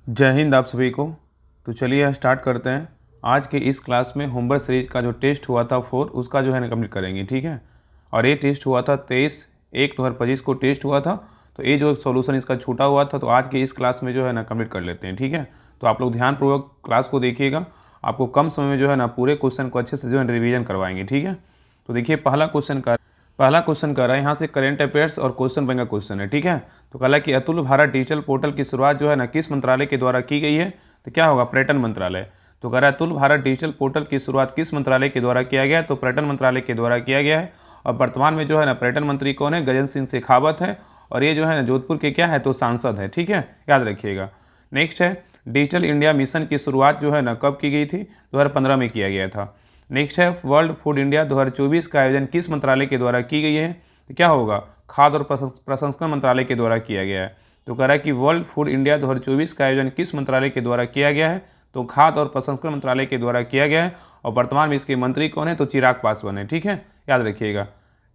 जय हिंद आप सभी को। तो चलिए स्टार्ट करते हैं। आज के इस क्लास में होमवर्क सीरीज का जो टेस्ट हुआ था 4 उसका जो है ना कंप्लीट करेंगे, ठीक है। और ये टेस्ट हुआ था 23/1/2025 को टेस्ट हुआ था। तो ये जो सॉल्यूशन इसका छूटा हुआ था, तो आज के इस क्लास में जो है ना कंप्लीट कर लेते हैं, ठीक है। तो आप लोग ध्यानपूर्वक क्लास को देखिएगा। आपको कम समय में जो है ना पूरे क्वेश्चन को अच्छे से जो है रिवीजन करवाएंगे, ठीक है। तो देखिए पहला क्वेश्चन कर रहा है यहाँ से करेंट अफेयर्स और क्वेश्चन बैंक का क्वेश्चन है, ठीक है। तो कहा कि अतुल भारत डिजिटल पोर्टल की शुरुआत जो है ना किस मंत्रालय के द्वारा की गई है, तो क्या होगा, पर्यटन मंत्रालय। तो कह रहा है अतुल भारत डिजिटल पोर्टल की शुरुआत किस मंत्रालय के द्वारा किया गया, तो पर्यटन मंत्रालय के द्वारा किया गया है। और वर्तमान में जो है ना पर्यटन मंत्री कौन है, गजेंद्र सिंह शेखावत है। और ये जो है ना जोधपुर के क्या है, तो सांसद है, ठीक है, याद रखिएगा। नेक्स्ट है डिजिटल इंडिया मिशन की शुरुआत जो है ना कब की गई थी, 2015 में किया गया था। नेक्स्ट है वर्ल्ड फूड इंडिया 2024 का आयोजन किस मंत्रालय के द्वारा की गई है, तो क्या होगा, खाद्य और प्रसंस्करण मंत्रालय के द्वारा किया गया है। तो कह रहा है कि वर्ल्ड फूड इंडिया 2024 का आयोजन किस मंत्रालय के द्वारा किया गया है, तो खाद्य और प्रसंस्करण मंत्रालय के द्वारा किया गया है। और वर्तमान में इसके मंत्री कौन है, तो चिराग पासवान है, ठीक है, याद रखिएगा।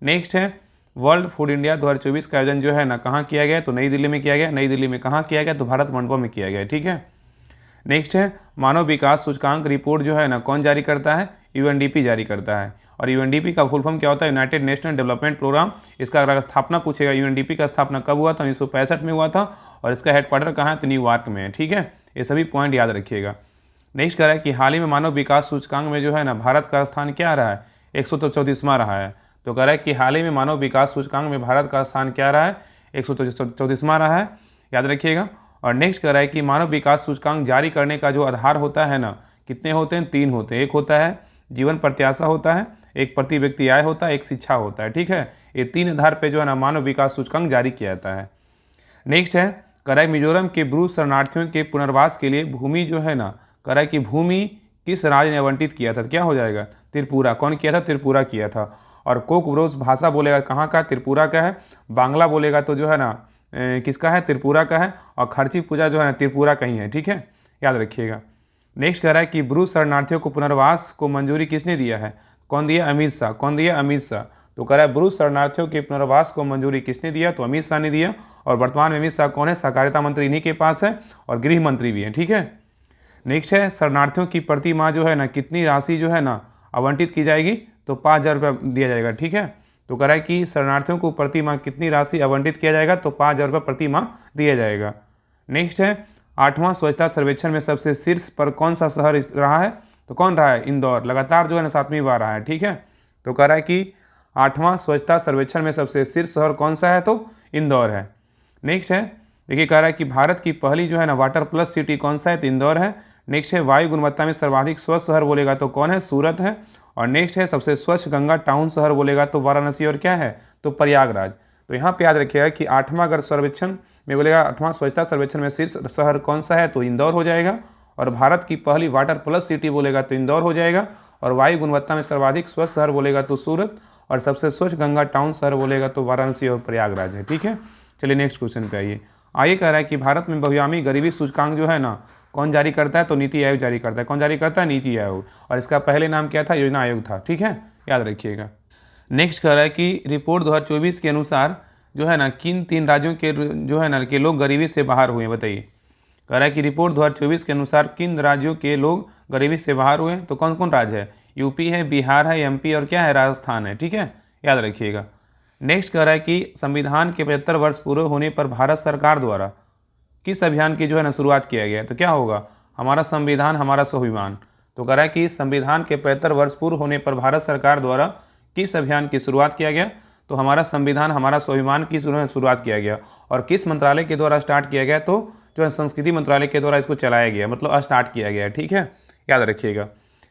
नेक्स्ट है वर्ल्ड फूड इंडिया 2024 का आयोजन जो है ना कहाँ किया गया है, तो नई दिल्ली में किया गया। नई दिल्ली में कहाँ किया गया, तो भारत मंडपम में किया गया, ठीक है। नेक्स्ट है मानव विकास सूचकांक रिपोर्ट जो है ना कौन जारी करता है, यूएनडीपी जारी करता है। और यूएनडीपी का फुल फॉर्म क्या होता है, यूनाइटेड नेशनल डेवलपमेंट प्रोग्राम। इसका अगर स्थापना पूछेगा, यूएनडीपी का स्थापना कब हुआ था, 1965 में हुआ था। और इसका हेडक्वार्टर कहाँ है, तो न्यूयॉर्क में है, ठीक है। ये सभी पॉइंट याद रखिएगा। नेक्स्ट कह रहा है कि हाल ही में मानव विकास सूचकांक में जो है ना भारत का स्थान क्या रहा है, 134वां रहा है। तो कह रहा है कि हाल ही में मानव विकास सूचकांक में भारत का स्थान क्या रहा है, 134वां रहा है, याद रखिएगा। और नेक्स्ट कह रहा है कि मानव विकास सूचकांक जारी करने का जो आधार होता है ना, कितने होते हैं, 3 होते हैं। एक होता है जीवन प्रत्याशा होता है, एक प्रति व्यक्ति आय होता है, एक शिक्षा होता है, ठीक है। ये 3 आधार पे जो है ना मानव विकास सूचकांक जारी किया जाता है। नेक्स्ट है कह रहा है मिजोरम के ब्रू शरणार्थियों के पुनर्वास के लिए भूमि जो है ना, कह रहा है कि भूमि किस राज्य ने आवंटित किया था, तो क्या हो जाएगा, त्रिपुरा। कौन किया था, त्रिपुरा किया था। और कोकब्रोज भाषा बोलेगा कहाँ का, त्रिपुरा का है। बांग्ला बोलेगा तो जो है ना किसका है, त्रिपुरा का है। और खर्ची पूजा जो है ना त्रिपुरा का ही है, ठीक है, याद रखिएगा। नेक्स्ट कह रहा है कि ब्रू शरणार्थियों को पुनर्वास को मंजूरी किसने दिया है, कौन दिया, अमित शाह। कौन दिया, अमित शाह। तो कह रहा है ब्रू शरणार्थियों के पुनर्वास को मंजूरी किसने दिया, तो अमित शाह ने दिया। और वर्तमान में अमित शाह कौन है, सहकारिता मंत्री इन्हीं के पास है। और गृह मंत्री भी है, ठीक है। नेक्स्ट है शरणार्थियों की प्रति माह जो है ना कितनी राशि जो है ना आवंटित की जाएगी, तो 5,000 रुपये दिया जाएगा, ठीक है। तो कह रहा है कि शरणार्थियों को प्रति माह कितनी राशि आवंटित किया जाएगा, तो 5,000 रुपये प्रति माह दिया जाएगा। नेक्स्ट है 8वां स्वच्छता सर्वेक्षण में सबसे शीर्ष पर कौन सा शहर रहा है, तो कौन रहा है, इंदौर। लगातार जो है ना 7वीं बार रहा है, ठीक है। तो कह रहा है कि 8वां स्वच्छता सर्वेक्षण में सबसे शीर्ष शहर कौन सा है, तो इंदौर है। नेक्स्ट है देखिए कह रहा है कि भारत की पहली जो है ना वाटर प्लस सिटी कौन सा है, तो इंदौर है। नेक्स्ट है वायु गुणवत्ता में सर्वाधिक स्वच्छ शहर बोलेगा तो कौन है, सूरत है। और नेक्स्ट है सबसे स्वच्छ गंगा टाउन शहर बोलेगा तो वाराणसी और क्या है, तो प्रयागराज। तो यहाँ पे याद रखिएगा कि 8वां अगर सर्वेक्षण में बोलेगा, 8वां स्वच्छता सर्वेक्षण में शीर्ष शहर कौन सा है, तो इंदौर हो जाएगा। और भारत की पहली वाटर प्लस सिटी बोलेगा तो इंदौर हो जाएगा। और वायु गुणवत्ता में सर्वाधिक स्वच्छ शहर बोलेगा तो सूरत। और सबसे स्वच्छ गंगा टाउन शहर बोलेगा तो वाराणसी और प्रयागराज है, ठीक है। चलिए नेक्स्ट क्वेश्चन पे आइए। आगे कह रहा है कि भारत में बहुआयामी गरीबी सूचकांक जो है ना कौन जारी करता है, तो नीति आयोग जारी करता है। कौन जारी करता है, नीति आयोग। और इसका पहले नाम क्या था, योजना आयोग था, ठीक है, याद रखिएगा। नेक्स्ट कह रहा है कि रिपोर्ट 2024 के अनुसार जो है ना किन 3 राज्यों के जो है ना के लोग गरीबी से बाहर हुए, बताइए। कह रहा है कि रिपोर्ट 2024 के अनुसार किन राज्यों के लोग गरीबी से बाहर हुए, तो कौन कौन राज्य है, यूपी है, बिहार है, एमपी और क्या है, राजस्थान है, ठीक है, याद रखिएगा। नेक्स्ट कह रहा है कि संविधान के 75 वर्ष पूरे होने पर भारत सरकार द्वारा किस अभियान की जो है ना शुरुआत किया गया है, तो क्या होगा, हमारा संविधान हमारा स्वाभिमान। तो कह रहा है कि संविधान के 75 वर्ष पूर्व होने पर भारत सरकार द्वारा किस अभियान की शुरुआत किया गया, तो हमारा संविधान हमारा स्वाभिमान की शुरुआत किया गया। और किस मंत्रालय के द्वारा स्टार्ट किया गया, तो जो है संस्कृति मंत्रालय के द्वारा इसको चलाया गया, मतलब स्टार्ट किया गया, ठीक है, याद रखिएगा।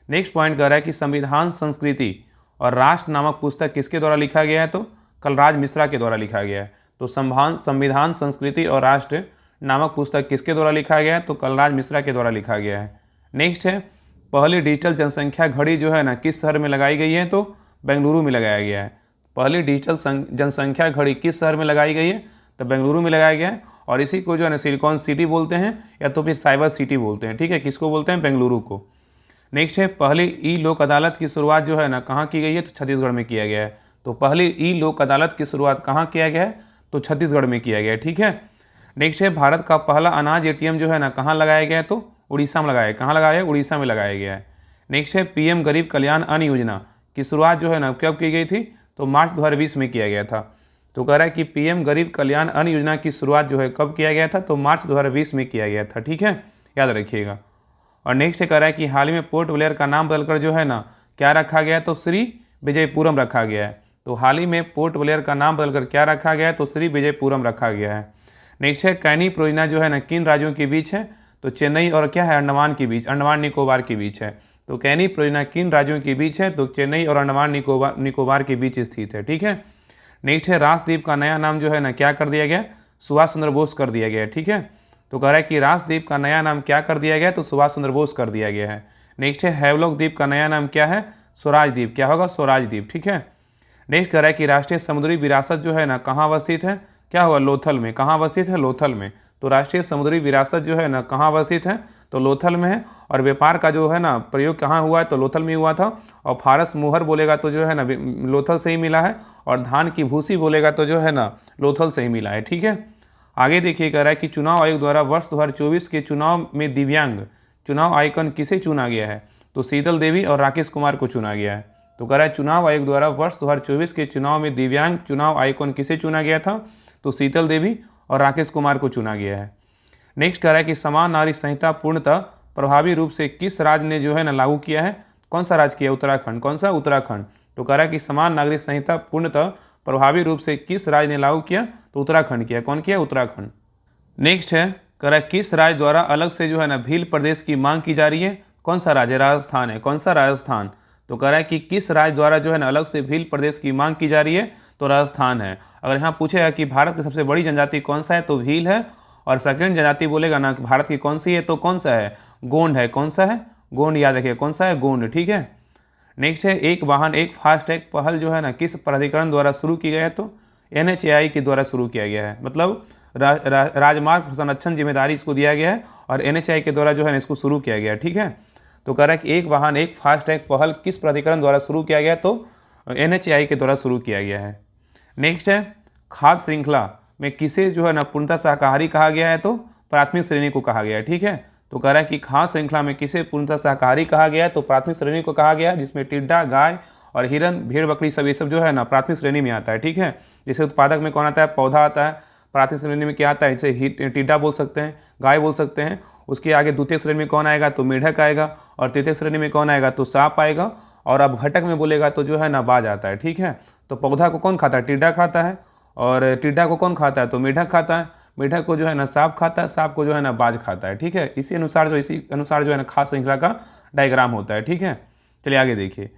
नेक्स्ट पॉइंट कह रहा है कि संविधान संस्कृति और राष्ट्र नामक पुस्तक किसके द्वारा लिखा गया है, तो कलराज मिश्रा के द्वारा लिखा गया है। तो संविधान संस्कृति और राष्ट्र नामक पुस्तक किसके द्वारा लिखा गया है, तो कलराज मिश्रा के द्वारा लिखा गया है। नेक्स्ट है पहली डिजिटल जनसंख्या घड़ी जो है ना किस शहर में लगाई गई है, तो बेंगलुरु में लगाया गया है। पहली डिजिटल जनसंख्या घड़ी किस शहर में लगाई गई है, तो बेंगलुरु में लगाया गया है। और इसी को जो है ना सिलिकॉन सिटी बोलते हैं या तो फिर साइबर सिटी बोलते हैं, ठीक है, किसको बोलते हैं, बेंगलुरु को। नेक्स्ट है पहली ई लोक अदालत की शुरुआत जो है ना कहाँ की गई है, तो छत्तीसगढ़ में किया गया है। तो पहली ई लोक अदालत की शुरुआत कहाँ किया गया है, तो छत्तीसगढ़ में किया गया है, ठीक है। नेक्स्ट है भारत का पहला अनाज एटीएम जो है ना कहाँ लगाया गया है, तो उड़ीसा में लगाया है। कहाँ लगाया है, उड़ीसा में लगाया गया है। नेक्स्ट है पीएम गरीब कल्याण अन्न योजना की शुरुआत जो है ना कब की गई थी, तो मार्च 2020 में किया गया था। तो कह रहा है कि पीएम गरीब कल्याण अन्न योजना की शुरुआत जो है कब किया गया था, तो मार्च 2020 में किया गया था। ठीक है, याद रखिएगा। और नेक्स्ट है कह रहा है कि हाल ही में पोर्ट ब्लेयर का नाम बदलकर जो है ना क्या रखा गया है, तो श्री विजयपुरम रखा गया है। तो हाल ही में पोर्ट ब्लेयर का नाम बदलकर क्या रखा गया है, तो श्री विजयपुरम रखा गया है। नेक्स्ट है कैनी परियोजना जो है ना किन राज्यों के बीच है, तो चेन्नई और क्या है, अंडमान के बीच, अंडमान निकोबार के बीच है। तो कैनी परियोजना किन राज्यों के बीच है, तो चेन्नई और अंडमान निकोबार के बीच स्थित है। ठीक है। नेक्स्ट है राजद्वीप का नया नाम जो है ना क्या कर दिया गया, सुभाष चंद्र बोस कर दिया गया है। ठीक है, तो कह रहा है कि राजद्वीप का नया नाम क्या कर दिया गया, तो सुभाष चंद्र बोस कर दिया गया है। नेक्स्ट है हैवलॉक द्वीप का नया नाम क्या है, स्वराज द्वीप। क्या होगा, स्वराज द्वीप। ठीक है। नेक्स्ट कह रहा है कि राष्ट्रीय समुद्री विरासत जो है ना कहाँ अवस्थित है, क्या होगा, लोथल में। कहाँ अवस्थित है, लोथल में। तो राष्ट्रीय समुद्री विरासत जो है ना कहाँ अवस्थित है, तो लोथल में है। और व्यापार का जो है ना प्रयोग कहाँ हुआ है, तो लोथल में हुआ था। और फारस मुहर बोलेगा तो जो है ना लोथल से ही मिला है। और धान की भूसी बोलेगा तो जो है ना लोथल से ही मिला है। ठीक है। आगे देखिए, कह रहा है कि चुनाव आयोग द्वारा वर्ष 2024 के चुनाव में दिव्यांग चुनाव आइकन किसे चुना गया है, तो शीतल देवी और राकेश कुमार को चुना गया है। तो कह रहा है चुनाव आयोग द्वारा वर्ष 2024 के चुनाव में दिव्यांग चुनाव आइकन किसे चुना गया था, तो शीतल देवी और राकेश कुमार को चुना गया है। नेक्स्ट कह रहा है कि समान नागरिक संहिता पूर्णतः प्रभावी रूप से किस राज्य ने जो है ना लागू किया है, कौन सा राज्य किया, उत्तराखंड। कौन सा, उत्तराखंड। तो कह रहा है कि समान नागरिक संहिता पूर्णतः प्रभावी रूप से किस राज्य ने लागू किया, तो उत्तराखंड किया। कौन किया, उत्तराखंड। नेक्स्ट है कह रहा है किस राज्य द्वारा अलग से जो है ना भील प्रदेश की मांग की जा रही है, कौन सा राज्य, राजस्थान है। कौन सा, राजस्थान। तो कह रहा है कि किस राज्य द्वारा जो है ना अलग से भील प्रदेश की मांग की जा रही है, तो राजस्थान है। अगर यहाँ पूछेगा कि भारत की सबसे बड़ी जनजाति कौन सा है, तो भील है। और सेकंड जनजाति बोलेगा ना कि भारत की कौन सी है, तो कौन सा है, गोंड है। कौन सा है, गोंड। याद रखिए कौन सा है, गोंड। ठीक है। नेक्स्ट है एक वाहन एक फास्टैग पहल जो है ना किस प्राधिकरण द्वारा शुरू की गया है, तो NHAI के द्वारा शुरू किया गया है। मतलब राजमार्ग संरक्षण जिम्मेदारी इसको दिया गया है और NHAI के द्वारा जो है ना इसको शुरू किया गया है। ठीक है। तो कह रहा है कि एक वाहन एक फास्टैग पहल किस प्राधिकरण द्वारा शुरू किया गया, तो NHAI के द्वारा शुरू किया गया है। नेक्स्ट है खाद्य श्रृंखला में किसे जो है ना पूर्णतः शाकाहारी कहा गया है, तो प्राथमिक श्रेणी को कहा गया है। ठीक है। तो कह रहा है कि खाद्य श्रृंखला में किसे पूर्णतः शाकाहारी कहा गया है, तो प्राथमिक श्रेणी को कहा गया है, जिसमें टिड्डा, गाय और हिरन, भेड़, बकरी सब ये सब जो है ना प्राथमिक श्रेणी में आता है। ठीक है। जैसे उत्पादक में कौन आता है, पौधा आता है। प्राथमिक श्रेणी में क्या आता है, जैसे टिड्डा बोल सकते हैं, गाय बोल सकते हैं। उसके आगे द्वितीय श्रेणी में कौन आएगा, तो मेढक आएगा। और तृतीय श्रेणी में कौन आएगा, तो सांप आएगा। और अब घटक में बोलेगा तो जो है ना बाज आता है। ठीक है। तो पौधा को कौन खाता है, टिड्डा खाता है। और टिड्डा को कौन खाता है, तो मेढक खाता है। मेढक को जो है ना सांप खाता है। सांप को जो है ना बाज खाता है। ठीक है। इसी अनुसार जो है ना खाद्य श्रृंखला का डायग्राम होता है। ठीक है। चलिए आगे देखिए।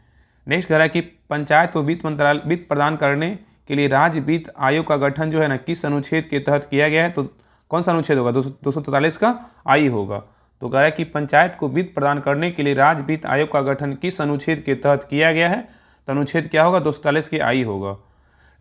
नेक्स्ट कह रहा है कि पंचायत को वित्त प्रदान करने के लिए राज्य वित्त आयोग का गठन जो है ना किस अनुच्छेद के तहत किया गया है, तो कौन सा अनुच्छेद होगा, 243 का आई होगा। तो कह रहा है कि पंचायत को वित्त प्रदान करने के लिए राज्य वित्त आयोग का गठन किस अनुच्छेद के तहत किया गया है, तो अनुच्छेद क्या होगा, 243 के आई होगा।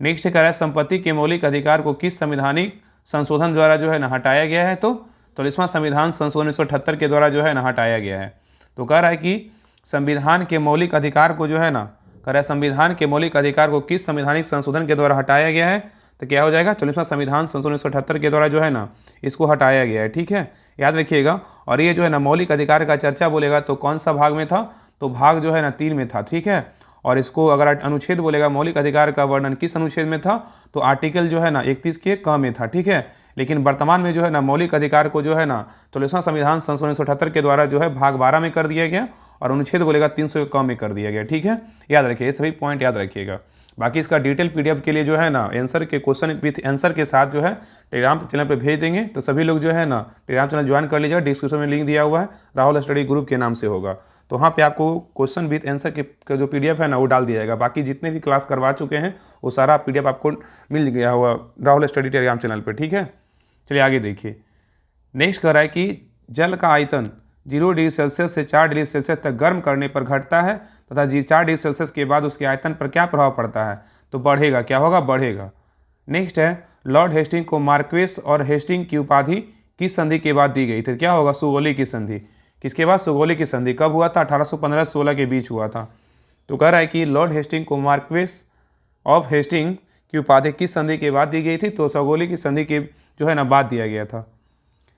नेक्स्ट कह रहा है संपत्ति के मौलिक अधिकार को किस संवैधानिक संशोधन द्वारा जो है ना हटाया गया है, तो 43वां संविधान संशोधन 1978 के द्वारा जो है ना हटाया गया है। तो कह रहा है कि संविधान के मौलिक अधिकार को जो है ना, कह रहा है संविधान के मौलिक अधिकार को किस संवैधानिक संशोधन के द्वारा हटाया गया है, तो क्या हो जाएगा, 44वां संविधान संशोधन 1978 के द्वारा जो है ना इसको हटाया गया है। ठीक है, याद रखिएगा। और ये जो है ना मौलिक अधिकार का चर्चा बोलेगा तो कौन सा भाग में था, तो भाग जो है ना 3 में था। ठीक है। और इसको अगर अनुच्छेद बोलेगा मौलिक अधिकार का वर्णन किस अनुच्छेद में था, तो आर्टिकल जो है ना 31 के क में था। ठीक है। लेकिन वर्तमान में जो है ना मौलिक अधिकार को जो है ना 44वां संविधान संशोधन 1978 के द्वारा जो है भाग 12 में कर दिया गया और अनुच्छेद बोलेगा 300 के क में कर दिया गया। ठीक है, याद रखिए, ये सभी पॉइंट याद रखिएगा। बाकी इसका डिटेल PDF के लिए जो है ना आंसर के क्वेश्चन विथ आंसर के साथ जो है टेलीग्राम चैनल पर भेज देंगे। तो सभी लोग जो है ना टेलीग्राम चैनल ज्वाइन कर लीजिएगा। डिस्क्रिप्शन में लिंक दिया हुआ है, राहुल स्टडी ग्रुप के नाम से होगा। तो वहाँ पे आपको क्वेश्चन विथ आंसर के जो PDF है ना वो डाल दिया जाएगा। बाकी जितने भी क्लास करवा चुके हैं वो सारा PDF आपको मिल गया हुआ राहुल स्टडी टेलीग्राम चैनल पर। ठीक है, चलिए आगे देखिए। नेक्स्ट कह रहा है कि जल का आयतन 0 डिग्री सेल्सियस से 4 डिग्री सेल्सियस तक गर्म करने पर घटता है तथा 4 डिग्री सेल्सियस के बाद उसके आयतन पर क्या प्रभाव पड़ता है, तो बढ़ेगा। क्या होगा, बढ़ेगा। नेक्स्ट है लॉर्ड हेस्टिंग को मार्क्वेस और हेस्टिंग की उपाधि किस संधि के बाद दी गई थी, क्या होगा, सुगौली की संधि। किसके बाद, सुगौली की संधि। कब हुआ था, 1815-16 के बीच हुआ था। तो कह रहा है कि लॉर्ड हेस्टिंग को मार्क्वेस ऑफ हेस्टिंग की उपाधि किस संधि के बाद दी गई थी? तो सौगोली की संधि के जो है ना बाद दिया गया था।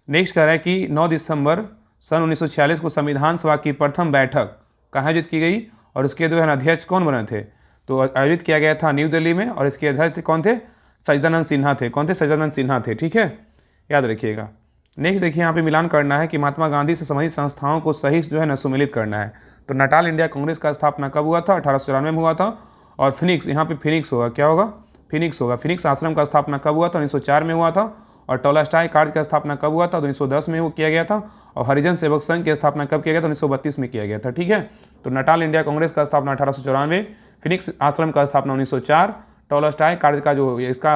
नेक्स्ट कह रहा है कि 9 दिसंबर सन 1946 को संविधान सभा की प्रथम बैठक कहाँ आयोजित की गई और उसके जो है ना अध्यक्ष कौन बने थे? तो आयोजित किया गया था न्यू दिल्ली में, और इसके अध्यक्ष कौन थे? सच्चिदानंद सिन्हा थे। कौन थे? सच्चिदानंद सिन्हा थे। ठीक है, याद रखिएगा। नेक्स्ट देखिए, यहाँ पे मिलान करना है कि महात्मा गांधी से संबंधित संस्थाओं को सही जो है ना सुमेलित करना है। तो नटाल इंडिया कांग्रेस का स्थापना कब हुआ था? 1894 में हुआ था। और फिनिक्स, यहाँ पे फिनिक्स होगा, क्या होगा? फिनिक्स होगा। फिनिक्स आश्रम का स्थापना कब हुआ था? 1904 में हुआ था। और टॉलस्टॉय कार्य का स्थापना कब हुआ था? तो 1910 में वो किया गया था। और हरिजन सेवक संघ की स्थापना कब किया गया था? 1932 में किया गया था। ठीक है, तो नटाल इंडिया कांग्रेस का स्थापना 1894, फिनिक्स आश्रम का स्थापना 1904, टॉलस्टॉय कार्य का जो इसका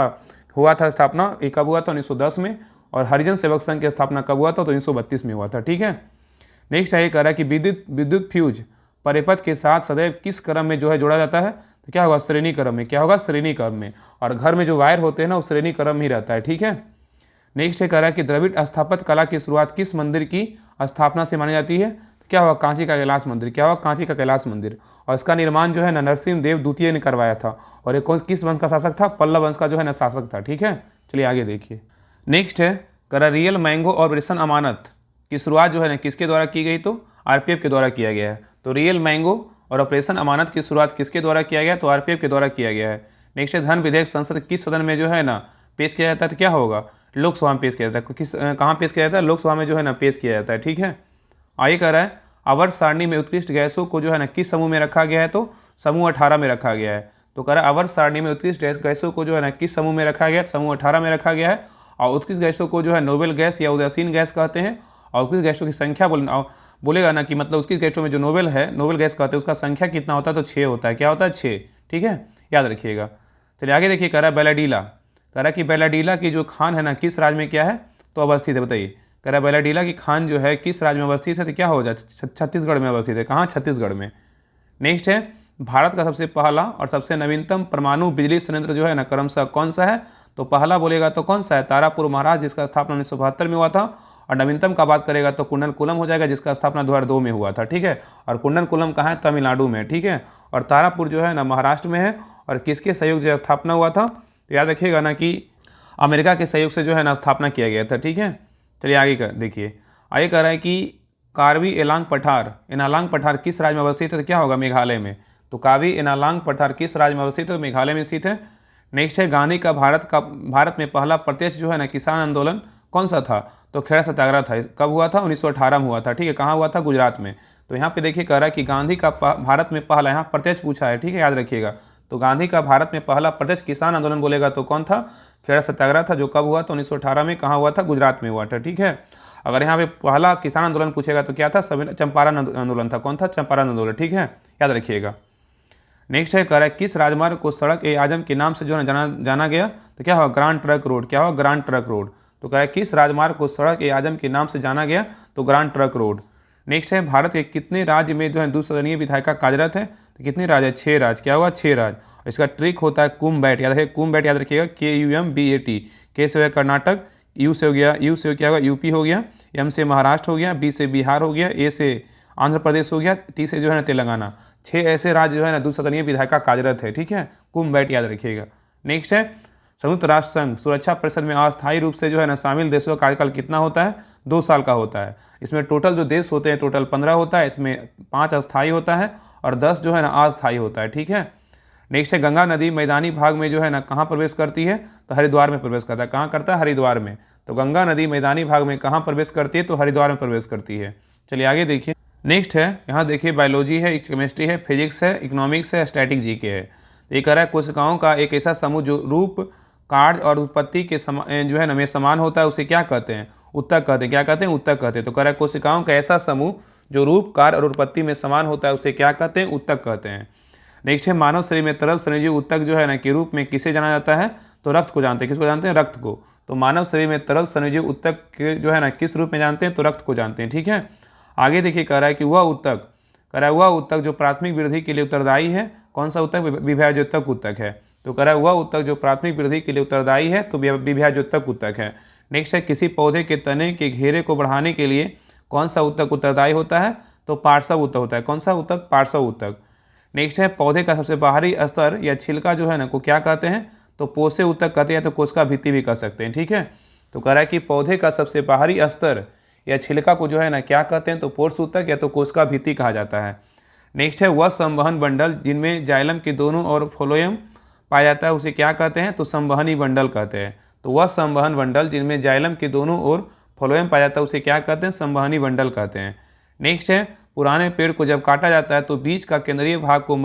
हुआ था स्थापना, ये कब हुआ था? 1910 में। और हरिजन सेवक संघ की स्थापना कब हुआ था? तो 1932 में हुआ था। ठीक है, नेक्स्ट है, ये कह रहा है कि विद्युत फ्यूज परिपथ के साथ सदैव किस क्रम में जो है जोड़ा जाता है? तो क्या होगा? श्रेणी क्रम में। क्या होगा? श्रेणी क्रम में। और घर में जो वायर होते हैं ना, वो श्रेणी क्रम में ही रहता है। ठीक है, नेक्स्ट है, कह रहा है कि द्रविड़ स्थापत्य कला की शुरुआत किस मंदिर की स्थापना से मानी जाती है? तो क्या होगा? कांची का कैलाश मंदिर। क्या होगा? कांची का कैलाश मंदिर। और इसका निर्माण जो है ना नरसिंह देव द्वितीय ने करवाया था। और ये किस वंश का शासक था? पल्लव वंश का जो है ना शासक था। ठीक है, चलिए आगे देखिए। नेक्स्ट है, कह रहा रियल मैंगो और ऑपरेशन अमानत की शुरुआत जो है ना किसके द्वारा की गई? तो आरपीएफ के द्वारा किया गया है। तो रियल मैंगो और ऑपरेशन अमानत की शुरुआत किसके द्वारा किया गया? तो आरपीएफ के द्वारा किया गया है। नेक्स्ट है, धन विधेयक संसद किस सदन में जो है ना पेश किया जाता है? तो क्या होगा? लोकसभा में पेश किया जाता है। कहाँ पेश किया जाता है? लोकसभा में जो है ना पेश किया जाता है। ठीक है, आगे कह रहा है, आवर्त सारणी में उत्कृष्ट गैसों को जो है ना किस समूह में रखा गया है? तो समूह 18 में रखा गया है। तो कह रहा है आवर्त सारणी में उत्कृष्ट गैसों को जो है ना किस समूह में रखा गया है? समूह 18 में रखा गया है। और उत्कृष्ट गैसों को जो है नोबेल गैस या उदासीन गैस कहते हैं। और उत्कृष्ट गैसों की संख्या बोलेगा ना कि मतलब उत्कृष्ट गैसों में जो नोबेल है, नोबेल गैस कहते हैं, उसका संख्या कितना होता है? तो 6 होता है। क्या होता है? 6। ठीक है, याद रखिएगा। चलिए आगे देखिए, कह रहा है बेलाडीला। कह रहा है कि बेलाडीला की जो खान है ना किस राज्य में क्या है? तो अवस्थित है। बताइए, कह रहा है बेलाडीला की खान जो है किस राज्य में अवस्थित है? तो क्या हो जाए? छत्तीसगढ़ में अवस्थित है। कहाँ? छत्तीसगढ़ में। नेक्स्ट है, भारत का सबसे पहला और सबसे नवीनतम परमाणु बिजली संयंत्र जो है ना क्रमशः कौन सा है? तो पहला बोलेगा तो कौन सा है? तारापुर महाराज, जिसका स्थापना 1972 में हुआ था। और नवीनतम का बात करेगा तो कुंडनकुलम हो जाएगा, जिसका स्थापना 2002 में हुआ था। ठीक है, और कुंडनकुलम कहाँ है? तमिलनाडु में। ठीक है, और तारापुर जो है ना महाराष्ट्र में है। और किसके सहयोग से स्थापना हुआ था? तो याद रखिएगा ना कि अमेरिका के सहयोग से जो है ना स्थापना किया गया था। ठीक है, चलिए आगे देखिए। आगे कह रहा है कि कार्बी एलांग पठार एनालांग पठार किस राज्य में अवस्थित है? तो क्या होगा? मेघालय में। तो कार्बी एनालांग पठार किस राज्य में अवस्थित है? तो मेघालय में स्थित है। नेक्स्ट है, गांधी का भारत में पहला प्रत्यक्ष जो है ना किसान आंदोलन कौन सा था? तो खेड़ा सत्याग्रह था। कब हुआ था? 1918 में हुआ था। ठीक है, कहाँ हुआ था? गुजरात में। तो यहाँ पे देखिए, कह रहा है कि गांधी का भारत में पहला, यहाँ प्रत्यक्ष पूछा है। ठीक है, याद रखिएगा। तो गांधी का भारत में पहला प्रत्यक्ष किसान आंदोलन बोलेगा तो कौन था? खेड़ा सत्याग्रह था, जो कब हुआ? तो 1918 में। कहाँ हुआ था? गुजरात में हुआ था। ठीक है, अगर यहाँ पे पहला किसान आंदोलन पूछेगा तो क्या था? चंपारण आंदोलन था। कौन था? चंपारण आंदोलन। ठीक है, याद रखिएगा। नेक्स्ट है, कह रहा है किस राजमार्ग को सड़क ए आजम के नाम से जो है जाना गया? तो क्या होगा? Grand truck road. क्या होगा? Grand truck road. तो कह रहा है किस राजमार्ग को सड़क ए आजम के नाम से जाना गया? तो ग्रांड ट्रक रोड। नेक्स्ट है, भारत के कितने राज्य में जो है दूसदनीय विधायिका कार्यरत है? तो कितने राज्य है? 6 राज्य। क्या होगा? 6 राज्य। इसका ट्रिक होता है कुम्बैट। याद रखिए, कुम्बैट याद रखिएगा, KUMBAT। के से हो गया कर्नाटक, यू से हो गया, यू से क्या होगा? यूपी हो गया, एम से महाराष्ट्र हो गया, बी से बिहार हो गया, ए से आंध्र प्रदेश हो गया, टी से जो है ना तेलंगाना। 6 ऐसे राज्य जो है ना दूसदनीय विधायिका कार्यरत है। ठीक है, कुम्बैट याद रखिएगा। नेक्स्ट है, संयुक्त राष्ट्र संघ सुरक्षा परिषद में अस्थायी रूप से जो है ना शामिल देशों का कार्यकाल कितना होता है? 2 साल का होता है। इसमें टोटल जो देश होते हैं टोटल 15 होता है। इसमें 5 अस्थायी होता है और 10 जो है ना अस्थायी होता है। ठीक है, नेक्स्ट है, गंगा नदी मैदानी भाग में जो है ना कहाँ प्रवेश करती है? तो हरिद्वार में प्रवेश करता है। कहाँ करता है? हरिद्वार में। तो गंगा नदी मैदानी भाग में कहाँ प्रवेश करती है? तो हरिद्वार में प्रवेश करती है। चलिए आगे देखिए। नेक्स्ट है, यहाँ देखिए, बायोलॉजी है, केमिस्ट्री है, फिजिक्स है, इकोनॉमिक्स है, स्टैटिक जीके है। ये कह रहा है कोशिकाओं का एक ऐसा समूह जो रूप, कार्य और उत्पत्ति के जो है ना में समान होता है, उसे क्या कहते हैं? उत्तक कहते हैं। क्या कहते हैं? उत्तक कहते हैं। तो कह रहा है कोशिकाओं का ऐसा समूह जो रूप, कार्य और उत्पत्ति में समान होता है, उसे क्या कहते हैं? उत्तक कहते हैं। नेक्स्ट है, मानव शरीर में तरल संयोजी उत्तक जो है ना के रूप में किसे जाना जाता है? तो रक्त को जानते हैं। किसको जानते हैं? रक्त को। तो मानव शरीर में तरल संयोजी उत्तक के जो है ना किस रूप में जानते हैं? तो रक्त को जानते हैं। ठीक है, आगे देखिए, कह रहा है कि वह उत्तक, कह रहा है वह उत्तक जो प्राथमिक वृद्धि के लिए उत्तरदायी है, कौन सा उत्तक? विभाज्योतक उत्तक है। तो कह रहा है वह उत्तक जो प्राथमिक वृद्धि के लिए उत्तरदायी है, तो विभाज्योतक उत्तक है। नेक्स्ट है, किसी पौधे के तने के घेरे को बढ़ाने के लिए कौन सा उत्तक उत्तरदायी होता है? तो पार्श्व उत्तक होता है। कौन सा उत्तक? पार्श्व उत्तक। नेक्स्ट है, पौधे का सबसे बाहरी स्तर या छिलका जो है ना को क्या कहते हैं? तो पोषे ऊतक कहते हैं, तो कोशिका भित्ति भी कह सकते हैं। ठीक है, तो कह रहा है कि पौधे का सबसे बाहरी स्तर या छिलका को जो है ना क्या कहते हैं, तो पोष ऊतक या तो कोशिका भित्ति कहा जाता है। नेक्स्ट है वह संवहन बंडल जिनमें जाइलम के दोनों ओर फ्लोएम पाया जाता है, उसे क्या कहते हैं, तो संवहनी बंडल कहते हैं। तो वह संवहन बंडल जिनमें जाइलम के दोनों ओर फ्लोएम पाया जाता है, उसे क्या कहते हैं, संवहनी बंडल कहते हैं। नेक्स्ट है पुराने पेड़ को जब काटा जाता है तो बीज का केंद्रीय भाग को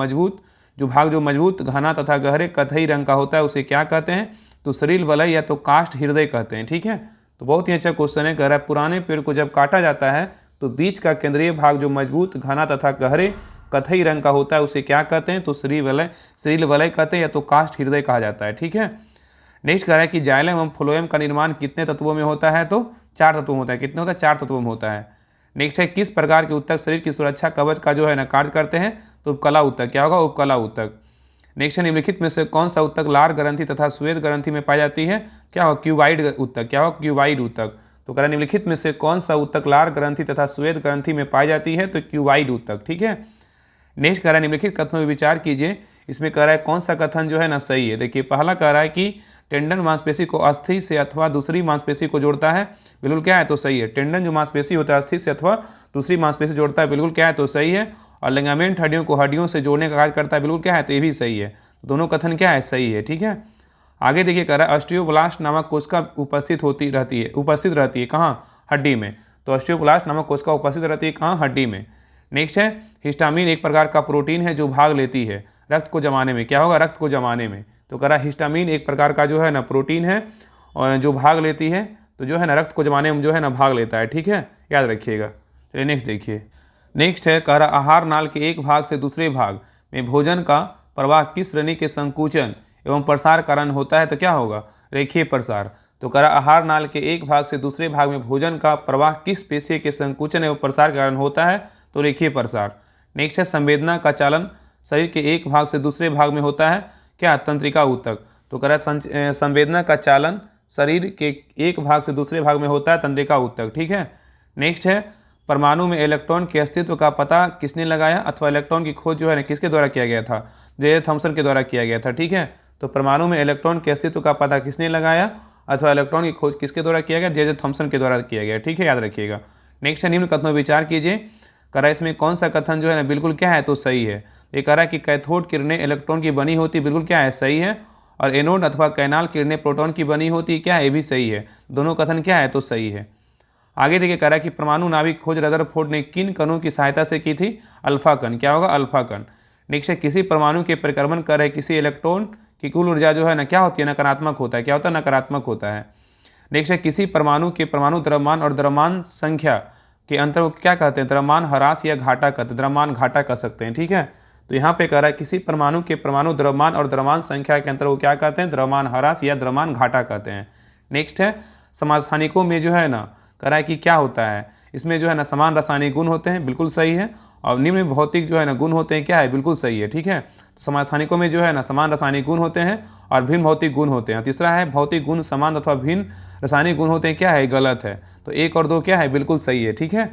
जो मजबूत घना तथा गहरे कथई रंग का होता है, उसे क्या कहते हैं, तो सरील वलय या तो काष्ठ हृदय कहते हैं। ठीक है, तो बहुत ही अच्छा क्वेश्चन है। कह रहा है पुराने पेड़ को जब काटा जाता है तो बीज का केंद्रीय भाग जो मजबूत घना तथा गहरे कथई रंग का होता है, उसे क्या कहते हैं, तो सरील वलय कहते हैं या तो काष्ठ हृदय कहा जाता है। ठीक है, नेक्स्ट कह रहा है कि जाइलम एवं फ्लोएम का निर्माण कितने तत्वों में होता है, तो 4 तत्वों में होता है। कितने होता है, 4 तत्वों में होता है। नेक्स्ट है किस प्रकार के ऊतक शरीर की सुरक्षा कवच का जो है ना कार्य करते हैं, तो उपकला ऊतक। क्या होगा, उपकला ऊतक। नेक्स्ट है निम्नलिखित में से कौन सा ऊतक लार ग्रंथि तथा श्वेत ग्रंथि में पाई जाती है, क्या होगा, क्यूबाइड ऊतक। क्या होगा, क्यूबाइड ऊतक। तो कह रहा है निम्नलिखित में से कौन सा ऊतक लार ग्रंथि तथा श्वेत ग्रंथि में पाई जाती है, तो क्यूबाइड ऊतक। ठीक है, नेक्स्ट कह रहा है निम्नलिखित कथनों में विचार कीजिए। इसमें कह रहा है कौन सा कथन जो है ना सही है। देखिए पहला कह रहा है कि टेंडन मांसपेशी को अस्थि से अथवा दूसरी मांसपेशी को जोड़ता है, बिल्कुल क्या है, तो सही है। टेंडन जो मांसपेशी होता है अस्थि से अथवा दूसरी मांसपेशी जोड़ता है, बिल्कुल क्या है, तो सही है। और लिगामेंट हड्डियों को हड्डियों से जोड़ने का कार्य करता है, बिल्कुल क्या है, तो ये भी सही है। दोनों कथन क्या है, सही है। ठीक है, आगे देखिए कह रहा है ऑस्टियोब्लास्ट नामक कोशिका उपस्थित रहती है कहाँ, हड्डी में। तो ऑस्टियोब्लास्ट नामक कोशिका उपस्थित रहती है कहाँ, हड्डी में। नेक्स्ट है हिस्टामिन एक प्रकार का प्रोटीन है जो भाग लेती है रक्त को जमाने में। क्या होगा, रक्त को जमाने में। तो कह रहा है हिस्टामिन एक प्रकार का जो है ना प्रोटीन है और जो भाग लेती है, तो जो है ना रक्त को जमाने में जो है ना भाग लेता है। ठीक है, याद रखिएगा। चलिए नेक्स्ट देखिए। नेक्स्ट है कह रहा आहार नाल के एक भाग से दूसरे भाग में भोजन का प्रवाह किस श्रेणी के संकुचन एवं प्रसार कारण होता है, तो क्या होगा, रेखीय प्रसार। तो कह रहा आहार नाल के एक भाग से दूसरे भाग में भोजन का प्रवाह किस पेशी के संकुचन एवं प्रसार के कारण होता है, तो रेखीय प्रसार। नेक्स्ट है संवेदना का चालन शरीर के एक भाग से दूसरे भाग में होता है, क्या, तंत्रिका ऊतक। तो कह रहा है संवेदना का चालन शरीर के एक भाग से दूसरे भाग में होता है, तंत्रिका ऊतक। ठीक है, नेक्स्ट है परमाणु में इलेक्ट्रॉन के अस्तित्व का पता किसने लगाया, अथवा इलेक्ट्रॉन की खोज जो है ना किसके द्वारा किया गया था, जे थॉमसन के द्वारा किया गया था। ठीक है, तो परमाणु में इलेक्ट्रॉन के अस्तित्व का पता किसने लगाया, अथवा इलेक्ट्रॉन की खोज किसके द्वारा किया गया, जे थॉमसन के द्वारा किया गया। ठीक है, याद रखिएगा। नेक्स्ट है निम्न कथनों विचार कीजिए। कह रहा है इसमें कौन सा कथन जो है ना बिल्कुल क्या है, तो सही है। ये कह रहा है कि कैथोड किरणें इलेक्ट्रॉन की बनी होती, बिल्कुल क्या है, सही है। और एनोड अथवा कैनाल किरणें प्रोटॉन की बनी होती, क्या है, ये भी सही है। दोनों कथन क्या है, तो सही है। आगे देखिए कह रहा है कि परमाणु नाभिक खोज रदरफोर्ड ने किन कणों की सहायता से की थी, अल्फा कण। क्या होगा, अल्फा कण। नेक्स्ट है किसी परमाणु के परिक्रमण कर रहे किसी इलेक्ट्रॉन की कुल ऊर्जा जो है ना क्या होती है, नकारात्मक होता है। क्या होता है, नकारात्मक होता है। नेक्स्ट है किसी परमाणु के परमाणु द्रव्यमान और द्रव्यमान संख्या के अंतर को क्या कहते हैं, द्रव्यमान ह्रास या घाटा कहते हैं, द्रव्यमान घाटा कह सकते हैं। ठीक है, तो यहाँ पे कह रहा है किसी परमाणु के परमाणु द्रव्यमान और द्रव्यमान संख्या के अंतर को क्या कहते हैं, द्रव्यमान ह्रास या द्रव्यमान घाटा कहते हैं। नेक्स्ट है समास्थानिकों में जो है ना कह रहा है कि क्या होता है, इसमें जो है ना समान रासायनिक गुण होते हैं, बिल्कुल सही है। और निम्न भौतिक जो है ना गुण होते हैं, क्या है, बिल्कुल सही है। ठीक है, तो समास्थानिकों में जो है ना समान रासायनिक गुण होते हैं और भिन्न भौतिक गुण होते हैं। तीसरा है भौतिक गुण समान अथवा भिन्न रासायनिक गुण होते हैं, क्या है, गलत है। तो 1 और 2 क्या है, बिल्कुल सही है। ठीक है,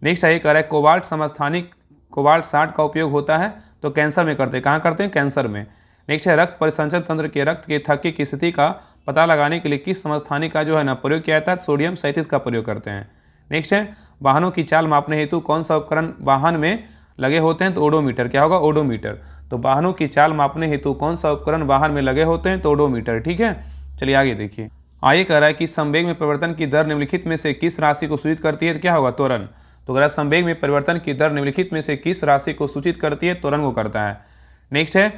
नेक्स्ट है कह रहा है कोबाल्ट समस्थानिक कोबाल्ट 60 का उपयोग होता है, तो कैंसर में करते हैं। कहाँ करते हैं, कैंसर में। नेक्स्ट है रक्त परिसंचरण तंत्र के रक्त के थक्के की स्थिति का पता लगाने के लिए किस समस्थानिक का जो है ना प्रयोग किया जाता है, सोडियम 37 का प्रयोग करते हैं। नेक्स्ट है वाहनों की चाल मापने हेतु कौन सा उपकरण वाहन में लगे होते हैं, तो ओडोमीटर। क्या होगा, ओडोमीटर। तो वाहनों की चाल मापने हेतु कौन सा उपकरण वाहन में लगे होते हैं, तो ओडोमीटर। ठीक है, चलिए आगे देखिए। आगे कह रहा है कि संवेग में परिवर्तन की दर निम्नलिखित में से किस राशि को सूचित करती है, तो क्या होगा, त्वरण। तो कह रहा है संवेग में परिवर्तन की दर निम्नलिखित में से किस राशि को सूचित करती है, त्वरण को करता है। नेक्स्ट है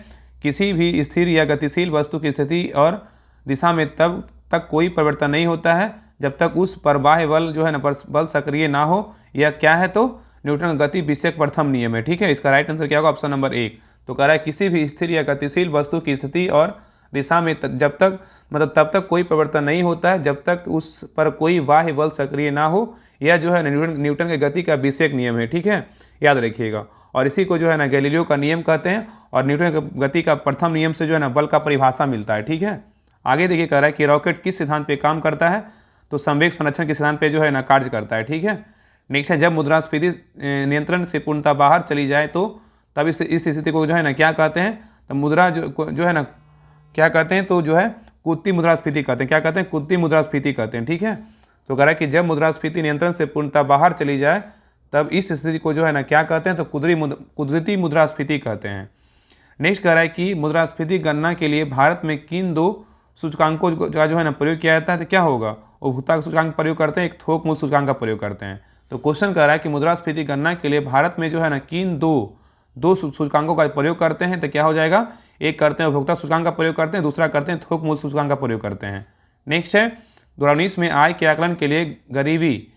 किसी भी स्थिर या गतिशील वस्तु की स्थिति और दिशा में तब तक कोई परिवर्तन नहीं होता है जब तक उस पर बाह्य बल जो है ना बल सक्रिय ना हो, या क्या है, तो न्यूटन गति विषयक प्रथम नियम है। ठीक है, इसका राइट आंसर क्या होगा, ऑप्शन नंबर 1। तो कह रहा है किसी भी स्थिर या गतिशील वस्तु की स्थिति और दिशा में जब तक तब तक कोई परिवर्तन नहीं होता है जब तक उस पर कोई बाह्य बल सक्रिय ना हो, यह जो है न्यूटन के गति का विषयक नियम है। ठीक है, याद रखिएगा। और इसी को जो है ना गैलीलियो का नियम कहते हैं, और न्यूटन के गति का प्रथम नियम से जो है ना बल का परिभाषा मिलता है। ठीक है, आगे देखिए कह रहा है कि रॉकेट किस सिद्धांत पे काम करता है, तो संवेग संरक्षण के सिद्धांत पे जो है ना कार्य करता है। ठीक है, नेक्स्ट है जब मुद्रास्फीति नियंत्रण से पूर्णतः बाहर चली जाए तो तब इस स्थिति को जो है ना क्या कहते हैं, तो मुद्रा जो है ना क्या कहते हैं, तो जो है कूदती मुद्रास्फीति कहते हैं। क्या कहते हैं, कूदती मुद्रास्फीति कहते हैं। ठीक है, तो कह रहा है कि जब मुद्रास्फीति नियंत्रण से पूर्णतः बाहर चली जाए तब इस स्थिति को जो है ना क्या कहते हैं, तो कुदरती मुद्रास्फीति कहते हैं। नेक्स्ट कह रहा है कि मुद्रास्फीति गणना के लिए भारत में किन दो सूचकांकों का जो है ना प्रयोग किया जाता है, तो क्या होगा, उपभोक्ता का सूचकांक प्रयोग करते हैं, एक थोक मूल्य सूचकांक का प्रयोग करते हैं। तो क्वेश्चन कह रहा है कि मुद्रास्फीति गणना के लिए भारत में जो है ना किन दो सूचकांकों का प्रयोग करते हैं, तो क्या हो जाएगा, एक करते हैं उपभोक्ता सूचकांक का प्रयोग करते हैं, दूसरा करते हैं थोक मूल्य सूचकांक का प्रयोग करते हैं। नेक्स्ट है 2019 में आय के आकलन के लिए गरीबी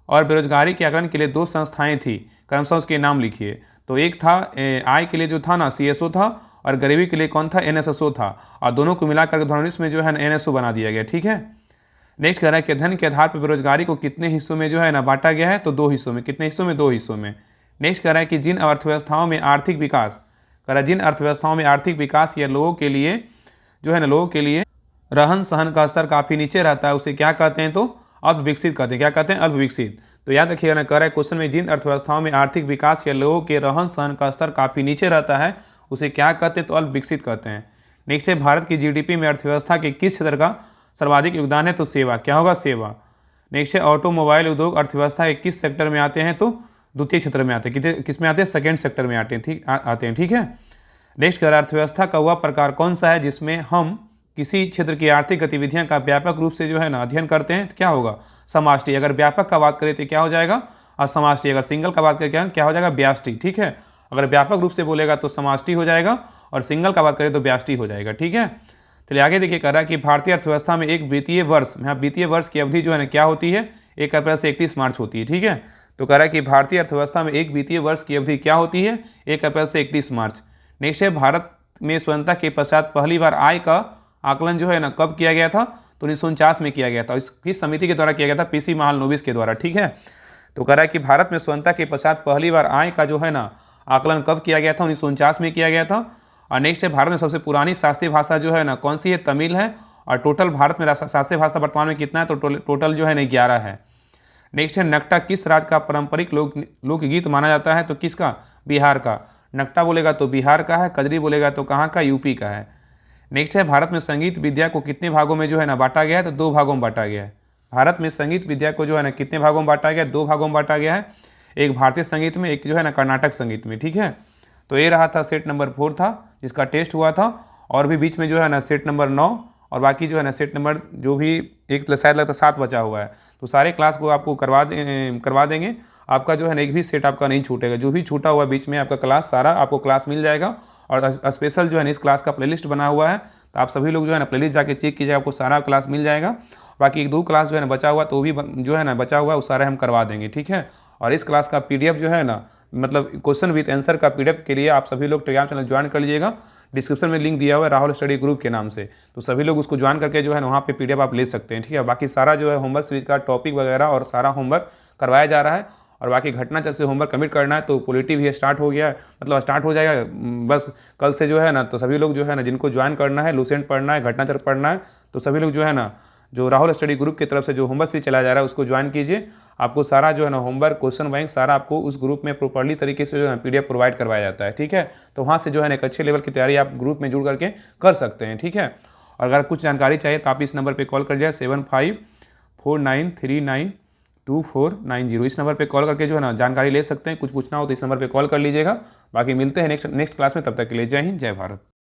और बेरोजगारी के आकलन के लिए दो संस्थाएं थी, क्रमशः उसके नाम लिखिए। तो एक था आय के लिए जो था ना CSO था, और गरीबी के लिए कौन था, NSSO था, और दोनों को मिलाकर 2019 में जो है ना NSO बना दिया गया। ठीक है, नेक्स्ट कह रहा है कि धन के आधार पर बेरोजगारी को कितने हिस्सों में जो है ना बांटा गया है, तो 2 हिस्सों में। कितने हिस्सों में, 2 हिस्सों में। नेक्स्ट कह रहा है कि जिन अर्थव्यवस्थाओं में आर्थिक विकास, कह रहा है जिन अर्थव्यवस्थाओं में आर्थिक विकास या लोगों के लिए जो है ना, लोगों के लिए रहन सहन का स्तर काफ़ी नीचे रहता है, उसे क्या कहते हैं, तो अल्प विकसित कहते हैं। क्या कहते हैं, अल्प विकसित। तो याद रखिएगा ना, कह रहा है क्वेश्चन में जिन अर्थव्यवस्थाओं में आर्थिक विकास या लोगों के रहन सहन का स्तर काफ़ी नीचे रहता है, उसे क्या कहते हैं, तो अल्प विकसित कहते हैं। नेक्स्ट है भारत की GDP में अर्थव्यवस्था के किस क्षेत्र का सर्वाधिक योगदान है, तो सेवा। क्या होगा, सेवा। नेक्स्ट है ऑटोमोबाइल उद्योग अर्थव्यवस्था के किस सेक्टर में आते हैं, तो द्वितीय क्षेत्र में आते हैं। किस में आते हैं, सेकेंड सेक्टर में आते हैं। ठीक है, नेक्स्ट कह रहा है अर्थव्यवस्था का वह प्रकार कौन सा है जिसमें हम किसी क्षेत्र की आर्थिक गतिविधियां का व्यापक रूप से जो है ना अध्ययन करते हैं, तो क्या होगा, समष्टि। अगर व्यापक का बात करें तो क्या हो जाएगा, असमष्टि। अगर सिंगल का बात करें क्या हो जाएगा, व्यष्टि। ठीक है, अगर व्यापक रूप से बोलेगा तो समष्टि हो जाएगा, और सिंगल का बात करें तो व्यष्टि हो जाएगा। ठीक है, चलिए आगे देखिए, कह रहा है कि भारतीय अर्थव्यवस्था में एक वित्तीय वर्ष, यहाँ वित्तीय वर्ष की अवधि जो है ना क्या होती है, 1 अप्रैल से 31 मार्च होती है। ठीक है, तो कह रहा है कि भारतीय अर्थव्यवस्था में एक वित्तीय वर्ष की अवधि क्या होती है, 1 अप्रैल से 31 मार्च। नेक्स्ट है भारत में स्वतंत्रता के पश्चात पहली बार आय का आकलन जो है ना कब किया गया था, तो 1949 में किया गया था। किस समिति के द्वारा किया गया था, PC महालनोबिस के द्वारा। ठीक है, तो कह रहा है कि भारत में स्वतंत्रता के पश्चात पहली बार आय का जो है ना आकलन कब किया गया था, 1949 में किया गया था। और नेक्स्ट है भारत में सबसे पुरानी शास्त्रीय भाषा जो है ना कौन सी है, तमिल है। और टोटल भारत में शास्त्रीय भाषा वर्तमान में कितना है, तो टोटल जो है ना 11 है। नेक्स्ट है नकटा किस राज्य का पारंपरिक लोकगीत माना जाता है, तो किसका, बिहार का। नकटा बोलेगा तो बिहार का है, कजरी बोलेगा तो कहाँ का, UP का है। नेक्स्ट है भारत में संगीत विद्या को कितने भागों में जो है ना बांटा गया है, तो 2 भागों में बांटा गया है। भारत में संगीत विद्या को जो है ना कितने भागों में बांटा गया है, 2 भागों में बांटा गया है। एक भारतीय संगीत में, एक जो है ना कर्नाटक संगीत में। ठीक है, तो ये रहा था सेट नंबर 4 था जिसका टेस्ट हुआ था, और भी बीच में जो है ना सेट नंबर 9 और बाकी जो है ना सेट नंबर जो भी एक शायद लगता 7 बचा हुआ है। तो सारे क्लास को आपको करवा देंगे। आपका जो है ना एक भी सेट आपका नहीं छूटेगा, जो भी छूटा हुआ बीच में आपका क्लास सारा आपको क्लास मिल जाएगा। और स्पेशल जो है ना इस क्लास का प्लेलिस्ट बना हुआ है, तो आप सभी लोग जो है ना प्लेलिस्ट जाके चेक कीजिए, आपको सारा क्लास मिल जाएगा। बाकी 1-2 क्लास जो है ना बचा हुआ, तो भी जो है ना बचा हुआ है वो सारे हम करवा देंगे। ठीक है, और इस क्लास का PDF जो है ना, मतलब क्वेश्चन विद आंसर का PDF के लिए आप सभी लोग टेलीग्राम चैनल ज्वाइन कर लीजिएगा। डिस्क्रिप्शन में लिंक दिया हुआ है राहुल स्टडी ग्रुप के नाम से, तो सभी लोग उसको ज्वाइन करके जो है ना वहाँ पे PDF आप ले सकते हैं। ठीक है, बाकी सारा जो है होमवर्क सीरीज का टॉपिक वगैरह और सारा होमवर्क करवाया जा रहा है। और बाकी घटना चक्र से होमवर्क कमिट करना है, तो पॉलिटी भी स्टार्ट हो गया है, मतलब स्टार्ट हो जाएगा बस कल से जो है ना। तो सभी लोग जो है ना जिनको ज्वाइन करना है, लूसेंट पढ़ना है, घटना चक्र पढ़ना है, तो सभी लोग जो है ना जो राहुल स्टडी ग्रुप की तरफ से जो होमवर्क सीरीज चलाया जा रहा है उसको ज्वाइन कीजिए। आपको सारा जो है ना होमवर्क, क्वेश्चन बैंक सारा आपको उस ग्रुप में प्रॉपर्ली तरीके से जो है PDF प्रोवाइड करवाया जाता है। ठीक है, तो वहाँ से जो है ना एक अच्छे लेवल की तैयारी आप ग्रुप में जुड़ करके कर सकते हैं। ठीक है, और अगर कुछ जानकारी चाहिए तो आप इस नंबर पर कॉल कर जाए 7549392490। इस नंबर पे कॉल करके जो है ना जानकारी ले सकते हैं। कुछ पूछना हो तो इस नंबर पे कॉल कर लीजिएगा। बाकी मिलते हैं नेक्स्ट क्लास में, तब तक के लिए जय हिंद, जय भारत।